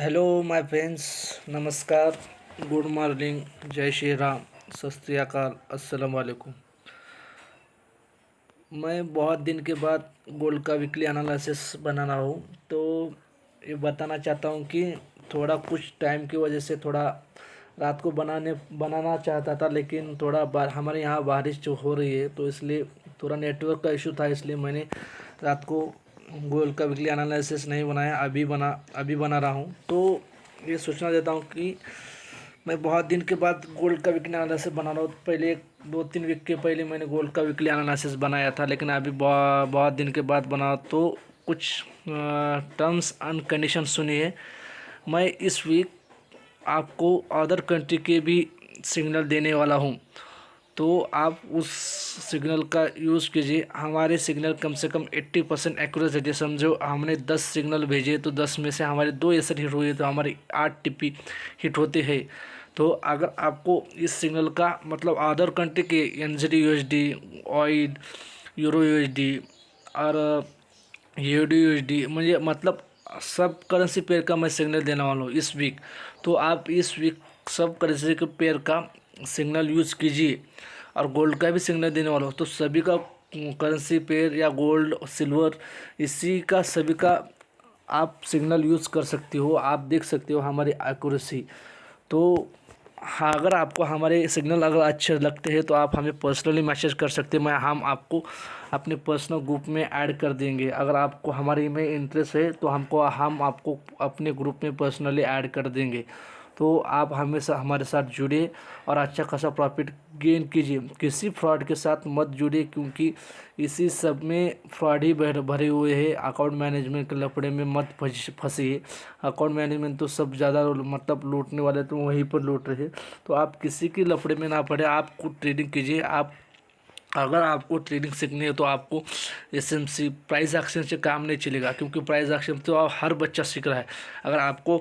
Hello my friends, नमस्कार, good morning, जय श्री राम, सत श्री अकाल, अस्सलाम वालेकुम। मैं बहुत दिन के बाद गोल्ड का वीकली एनालिसिस बना रहा हूँ। तो ये बताना चाहता हूँ कि थोड़ा कुछ टाइम की वजह से थोड़ा रात को बनाना चाहता था, लेकिन थोड़ा हमारे यहाँ बारिश जो हो रही है तो इसलिए थोड़ा नेटवर्क का इशू था, इसलिए मैंने रात को गोल्ड का वीकली एनालिसिस नहीं बनाया। अभी बना रहा हूँ। तो ये सूचना देता हूँ कि मैं बहुत दिन के बाद गोल्ड का वीकली एनालिसिस बना रहा हूँ। पहले 2-3 वीक के पहले मैंने गोल्ड का वीकली एनालिसिस बनाया था, लेकिन अभी बहुत दिन के बाद बना। तो कुछ टर्म्स एंड कंडीशन सुनिए। मैं इस वीक आपको अदर कंट्री के भी सिग्नल देने वाला हूँ, तो आप उस सिग्नल का यूज़ कीजिए। हमारे सिग्नल कम से कम 80% एक्यूरेट है। समझो हमने 10 सिग्नल भेजे तो 10 में से हमारे 2 एसर हिट हुए तो हमारी 8 टिप्पी हिट होते हैं। तो अगर आपको इस सिग्नल का मतलब अदर कंट्री के एनजेडी यूएसडी, ऑइड, यूरो यूएसडी और यूडी यूएसडी मुझे मतलब सब करेंसी पेयर का मैं सिग्नल देने वाला हूँ इस वीक। तो आप इस वीक सब करेंसी के पेयर का सिग्नल यूज़ कीजिए और गोल्ड का भी सिग्नल देने वाला हूँ। तो सभी का करेंसी पेयर या गोल्ड सिल्वर इसी का सभी का आप सिग्नल यूज़ कर सकते हो। आप देख सकते हो हमारी एक्यूरेसी। तो हाँ, अगर आपको हमारे सिग्नल अगर अच्छे लगते हैं तो आप हमें पर्सनली मैसेज कर सकते हैं। हम आपको अपने पर्सनल ग्रुप में ऐड कर देंगे। अगर आपको हमारे में इंटरेस्ट है तो हम आपको अपने ग्रुप में पर्सनली ऐड कर देंगे। तो आप हमेशा हमारे साथ जुड़िए और अच्छा खासा प्रॉफिट गेन कीजिए। किसी फ्रॉड के साथ मत जुड़िए, क्योंकि इसी सब में फ्रॉड ही भरे हुए हैं। अकाउंट मैनेजमेंट के लफड़े में मत फंसिए। अकाउंट मैनेजमेंट तो सब ज़्यादा मतलब लूटने वाले तो वहीं पर लूट रहे हैं। तो आप किसी की लफड़े में ना पड़े, आप खुद ट्रेडिंग कीजिए। आप अगर आपको ट्रेडिंग सीखनी है तो आपको एसएमसी प्राइस एक्शन से काम नहीं चलेगा, क्योंकि प्राइस एक्शन तो हर बच्चा सीख रहा है। अगर आपको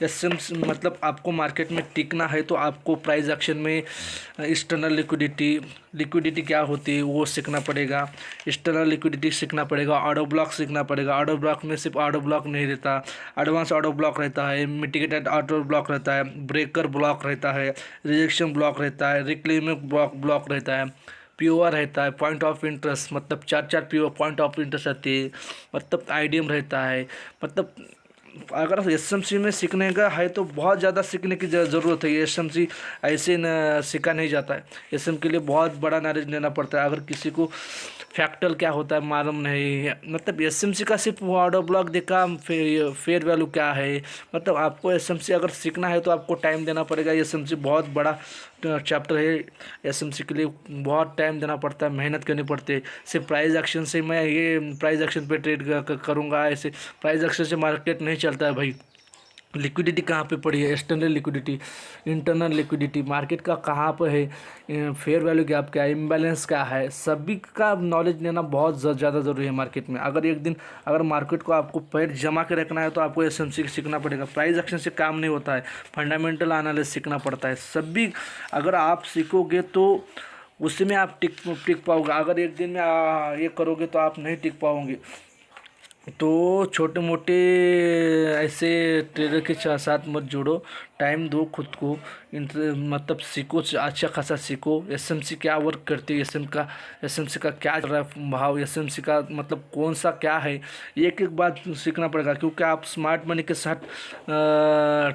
एसएमसी मतलब आपको मार्केट में टिकना है तो आपको प्राइस एक्शन में एक्सटर्नल लिक्विडिटी क्या होती है वो सीखना पड़ेगा। एक्सटर्नल लिक्विडिटी सीखना पड़ेगा, ऑर्डर ब्लॉक सीखना पड़ेगा। ऑर्डर ब्लॉक में सिर्फ ऑर्डर ब्लॉक नहीं रहता, एडवांस ऑर्डर ब्लॉक रहता है, मिटिगेटेड ऑर्डर ब्लॉक रहता है, ब्रेकर ब्लॉक रहता है, रिजेक्शन ब्लॉक रहता है, रिक्लेमिंग ब्लॉक रहता है, पीओआर रहता है, पॉइंट ऑफ इंटरेस्ट मतलब चार पीओ पॉइंट ऑफ इंटरेस्ट रहती है, मतलब आईडीएम रहता है। मतलब अगर एसएमसी में सीखने का है तो बहुत ज़्यादा सीखने की ज़रूरत है। एसएमसी ऐसे न सीखा नहीं जाता है। एसएम के लिए बहुत बड़ा नॉलेज लेना पड़ता है। अगर किसी को फैक्टर क्या होता है मालूम नहीं है, मतलब एसएमसी का सिर्फ ऑर्डर ब्लॉक देखा, फेयर वैल्यू क्या है, मतलब आपको एसएमसी अगर सीखना है तो आपको टाइम देना पड़ेगा। एसएमसी बहुत बड़ा चैप्टर है। एसएमसी के लिए बहुत टाइम देना पड़ता है, मेहनत करनी पड़ती है। सिर्फ प्राइस एक्शन से मैं ये प्राइस एक्शन पे ट्रेड करूँगा, ऐसे प्राइस एक्शन से मार्केट नहीं चलता है भाई। लिक्विडिटी कहाँ पे पड़ी है, external liquidity, internal liquidity, market का कहाँ पर है, फेयर वैल्यू गैप क्या है, इम्बैलेंस क्या है, सभी का नॉलेज लेना बहुत ज़्यादा ज़रूरी है मार्केट में। अगर एक दिन अगर मार्केट को आपको पैर जमा के रखना है तो आपको एसएमसी सीखना पड़ेगा। प्राइस एक्शन से काम नहीं होता है, फंडामेंटल एनालिसिस सीखना पड़ता है। सभी अगर आप सीखोगे तो उसी में आप टिक पाओगे। अगर एक दिन में ये करोगे तो आप नहीं टिक पाओगे। तो छोटे मोटे ऐसे ट्रेडर के साथ मत जुड़ो, टाइम दो खुद को। मतलब सीखो, अच्छा खासा सीखो। एसएमसी क्या वर्क करती है, एसएमसी का क्या चल रहा है भाव, एसएमसी का मतलब कौन सा क्या है, एक एक बात सीखना पड़ेगा। क्योंकि आप स्मार्ट मनी के साथ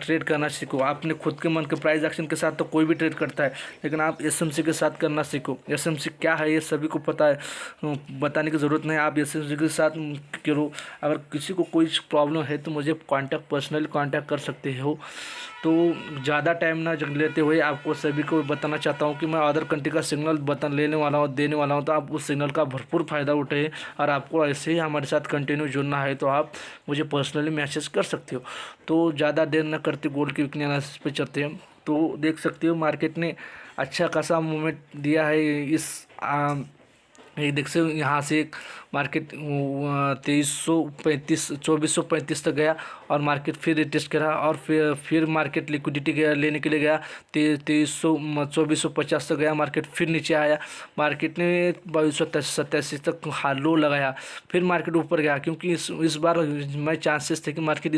ट्रेड करना सीखो। आपने खुद के मन के प्राइस एक्शन के साथ तो कोई भी ट्रेड करता है, लेकिन आप एसएमसी के साथ करना सीखो। एसएमसी क्या है ये सभी को पता है, बताने की ज़रूरत नहीं। आप एसएमसी के साथ करो। अगर किसी को कोई प्रॉब्लम है तो मुझे पर्सनली कांटेक्ट कर सकते हो। तो ज़्यादा टाइम ना लेते हुए आपको सभी को बताना चाहता हूँ कि मैं अदर कंट्री का सिग्नल देने वाला हूँ। तो आप उस सिग्नल का भरपूर फ़ायदा उठाइए। और आपको ऐसे ही हमारे साथ कंटिन्यू जुड़ना है तो आप मुझे पर्सनली मैसेज कर सकते हो। तो ज़्यादा देर न करते गोल्ड की वीकली एनालिसिस पे चलते हैं। तो देख सकते हो मार्केट ने अच्छा खासा मूवमेंट दिया है इस ये देख सकते हो यहाँ से एक मार्केट 2335 2435 तक गया और मार्केट फिर रिटेस्ट करा और फिर मार्केट लिक्विडिटी लेने के लिए गया 2450 तक गया, मार्केट फिर नीचे आया, मार्केट ने 2287 तक लो लगाया, फिर मार्केट ऊपर गया क्योंकि इस बार मैं चांसेस थे कि मार्केट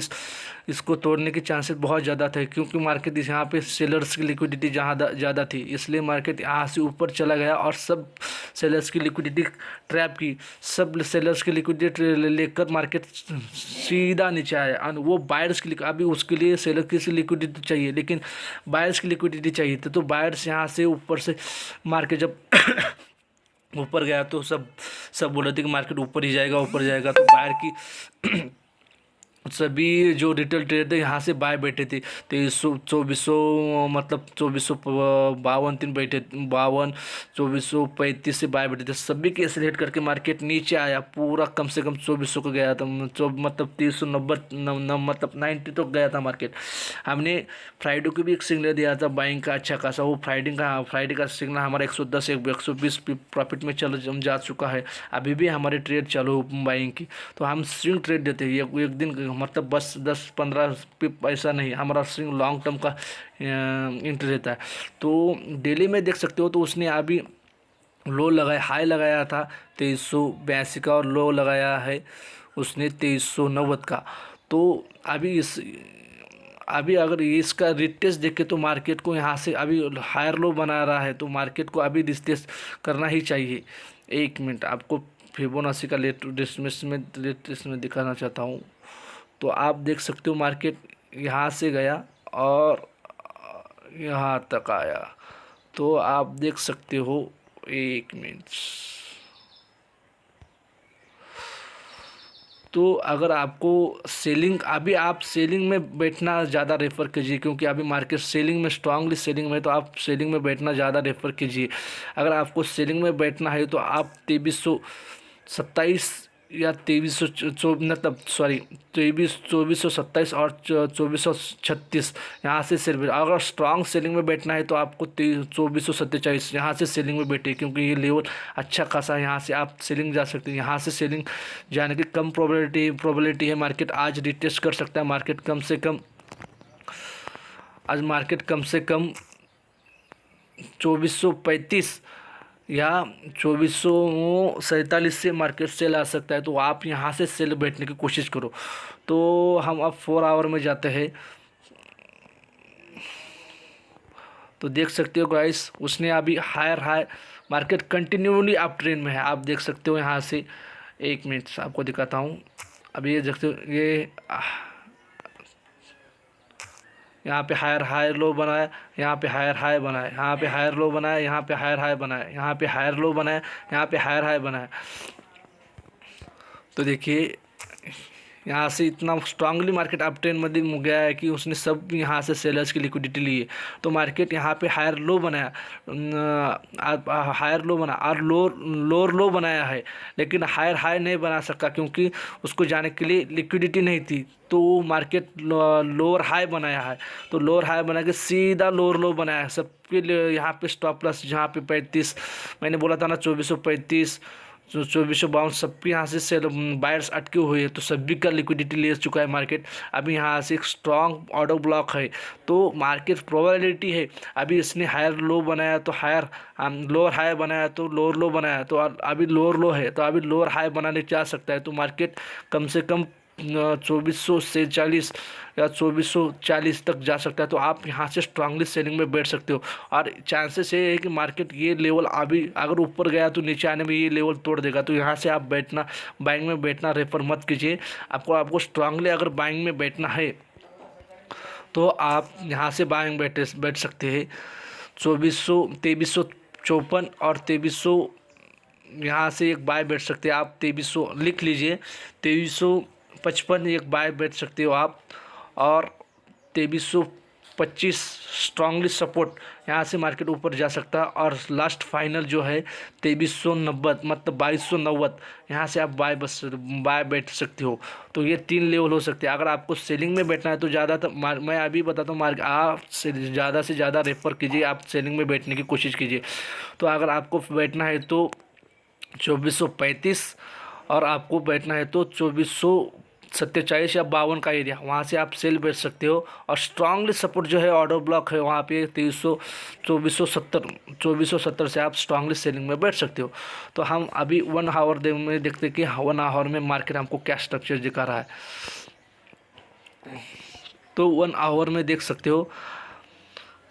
इसको तोड़ने के चांसेस बहुत ज़्यादा थे क्योंकि मार्केट यहाँ पे सेलर्स की लिक्विडिटी जहाँ ज़्यादा थी, इसलिए मार्केट यहाँ से ऊपर चला गया और सब सेलर्स की लिक्विडिटी ट्रैप की, सब सेलर्स की लिक्विडिटी लेकर मार्केट सीधा नीचे आया और वो बायर्स की अभी उसके लिए सेलर की लिक्विडिटी चाहिए लेकिन बायर्स की लिक्विडिटी चाहिए तो बायर्स यहाँ से ऊपर से मार्केट जब ऊपर गया तो सब बोल रहे थे कि मार्केट ऊपर ही जाएगा तो बायर की सभी जो रिटेल ट्रेडर थे यहाँ से बाय बैठे थे 2300 मतलब 2452 3 बैठे 2435 से बाय बैठे थे, सभी के एक्सेलेरेट करके मार्केट नीचे आया पूरा कम से कम 2400 को गया था, मतलब 390 मतलब 90 तो गया था मार्केट। हमने फ्राइडे को भी एक सिग्नल दिया था बाइंग का अच्छा खासा, वो फ्राइडे का सिग्नल हमारा 110 120 प्रॉफिट में चल जा चुका है, अभी भी हमारे ट्रेड चालू बाइंग की। तो हम स्विंग ट्रेड देते हैं एक दिन मतलब बस 10-15 पैसा नहीं, हमारा स्विंग लॉन्ग टर्म का इंटरेस्ट रहता है। तो डेली में देख सकते हो तो उसने अभी लो लगाया, हाई लगाया था 2382 का और लो लगाया है उसने 2390 का। तो अभी अगर इसका रिटेस्ट देखे तो मार्केट को यहाँ से अभी हायर लो बना रहा है तो मार्केट को अभी रिटेस्ट करना ही चाहिए। एक मिनट आपको फिबोनाची का लेटेस्ट में दिखाना चाहता हूँ। तो आप देख सकते हो मार्केट यहाँ से गया और यहाँ तक आया, तो आप देख सकते हो। एक मिनट, तो अगर आपको सेलिंग अभी आप सेलिंग में बैठना ज़्यादा रेफ़र कीजिए क्योंकि अभी मार्केट सेलिंग में स्ट्रांगली सेलिंग में, तो आप सेलिंग में बैठना ज़्यादा रेफ़र कीजिए। अगर आपको सेलिंग में बैठना है तो आप 2327 या 2427 और 2436 यहाँ से सेल। अगर स्ट्रांग सेलिंग में बैठना है तो आपको 2427 यहाँ से सेलिंग में बैठे क्योंकि ये लेवल अच्छा खासा, यहाँ से आप सेलिंग जा सकते हैं। यहाँ से सेलिंग जाने की कम प्रोबेबिलिटी है, मार्केट आज रिटेस्ट कर सकता है। मार्केट कम से कम आज 2435 या 2447 से मार्केट सेल आ सकता है, तो आप यहाँ से सेल बैठने की कोशिश करो। तो हम अब 4 आवर में जाते हैं, तो देख सकते हो गाइस उसने अभी higher high, market continuously up trend में है, आप देख सकते हो यहाँ से। एक मिनट आपको दिखाता हूँ। अभी ये देखते हो, ये यहाँ पे हायर हाई लो बनाया, यहाँ पे हायर हाई बनाया, यहाँ पे हायर लो बनाया, यहाँ पे हायर हाई बनाया, यहाँ पे हायर लो बनाया, यहाँ पे हायर हाई बनाया। तो देखिए यहाँ से इतना स्ट्रांगली मार्केट अप ट्रेंड में गया है कि उसने सब यहाँ से सेलर्स की लिक्विडिटी ली है। तो मार्केट यहाँ पे हायर लो बनाया, हायर लो बना और लोअर लो बनाया है, लेकिन हायर हाई नहीं बना सका क्योंकि उसको जाने के लिए लिक्विडिटी नहीं थी। तो मार्केट लोअर हाई बनाया है, तो लोअर हाई बना के सीधा लोअर लो बनाया है। सबके लिए यहाँ पे स्टॉप लॉस जहाँ पे 35 मैंने बोला था ना, 2435 2452 सबके यहाँ से सेल बायर्स अटके हुए हैं, तो सभी का लिक्विडिटी ले चुका है मार्केट। अभी यहाँ से एक स्ट्रॉन्ग ऑर्डर ब्लॉक है, तो मार्केट प्रोबेबिलिटी है अभी इसने हायर लो बनाया तो हायर, लोअर हाई बनाया तो लोअर लो बनाया, तो अभी लोअर लो है तो अभी लोअर हाई बनाने जा सकता है। तो मार्केट कम से कम 2440 या 2440 तक जा सकता है। तो आप यहाँ से स्ट्रांगली सेलिंग में बैठ सकते हो और चांसेस ये है कि मार्केट ये लेवल अभी अगर ऊपर गया तो नीचे आने में ये लेवल तोड़ देगा। तो यहाँ से आप बाइंग में बैठना रेफर मत कीजिए। आपको स्ट्रांगली अगर बाइंग में बैठना है तो आप यहाँ से बाइंग बैठ सकते हैं। 2354 और 2300 यहाँ से एक बाय बैठ सकते हैं आप। 2300 लिख लीजिए, 2355 एक बाय बैठ सकते हो आप, और 2325 स्ट्रांगली सपोर्ट, यहाँ से मार्केट ऊपर जा सकता है। और लास्ट फाइनल जो है 2390 मतलब 2290, यहाँ से आप बाय बैठ सकते हो। तो ये 3 लेवल हो सकते हैं। अगर आपको सेलिंग में बैठना है तो ज़्यादातर मैं अभी बताता हूँ, आप ज़्यादा से ज़्यादा रेफर कीजिए, आप सेलिंग में बैठने की कोशिश कीजिए। तो अगर आपको बैठना है तो 2435 और आपको बैठना है तो 2427 या 52 का एरिया, वहाँ से आप सेल बैठ सकते हो। और स्ट्रांगली सपोर्ट जो है ऑर्डर ब्लॉक है वहाँ पे 2470 से आप स्ट्रांगली सेलिंग में बैठ सकते हो। तो हम अभी 1 आवर में देखते हैं कि 1 आवर में मार्केट हमको क्या स्ट्रक्चर दिखा रहा है। तो 1 आवर में देख सकते हो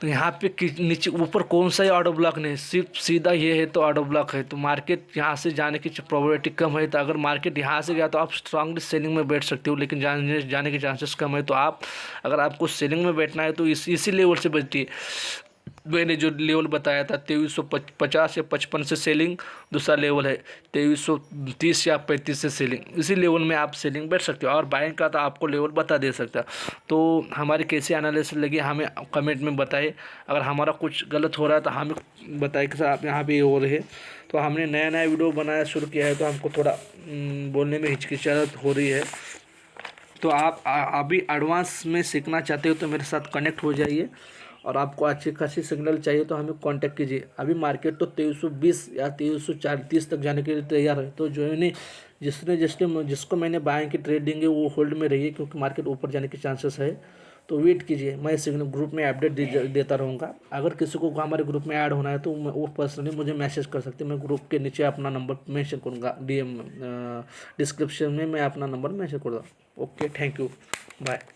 तो यहाँ पे नीचे ऊपर कौन सा ही ऑर्डर ब्लॉक नहीं, सिर्फ सीधा ये है तो ऑर्डर ब्लॉक है। तो मार्केट यहाँ से जाने की प्रोबेबिलिटी कम है। तो अगर मार्केट यहाँ से गया तो आप स्ट्रांगली सेलिंग में बैठ सकते हो, लेकिन जाने के चांसेस कम है। तो आप अगर आपको सेलिंग में बैठना है तो इसी लेवल से बैठिए। मैंने जो लेवल बताया था 2350 या 55 से सेलिंग, दूसरा लेवल है 2330 या 35 से सेलिंग। इसी लेवल में आप सेलिंग बैठ सकते हो। और बाइंग का तो आपको लेवल बता दे सकता। तो हमारी कैसे एनालिसिस लगी हमें कमेंट में बताइए। अगर हमारा कुछ गलत हो रहा है तो हमें बताइए कि सर आप यहाँ पे हो रहे हैं। तो हमने नया वीडियो बनाया शुरू किया है तो हमको थोड़ा बोलने में हिचकिचाहट हो रही है। तो आप अभी एडवांस में सीखना चाहते हो तो मेरे साथ कनेक्ट हो जाइए। और आपको अच्छी खासी सिग्नल चाहिए तो हमें कांटेक्ट कीजिए। अभी मार्केट तो 2320 या 2330 तक जाने के लिए तैयार है। तो जो है जिसको मैंने बाइंग की ट्रेडिंग है वो होल्ड में रहिए, क्योंकि मार्केट ऊपर जाने के चांसेस है। तो वेट कीजिए, मैं सिग्नल ग्रुप में अपडेट देता रहूँगा। अगर किसी को हमारे ग्रुप में ऐड होना है तो वो पर्सनली मुझे मैसेज कर सकते हैं। मैं ग्रुप के नीचे अपना नंबर मेंशन करूँगा, DM डिस्क्रिप्शन में मैं अपना नंबर मेंशन करूँगा। Okay, thank you, bye.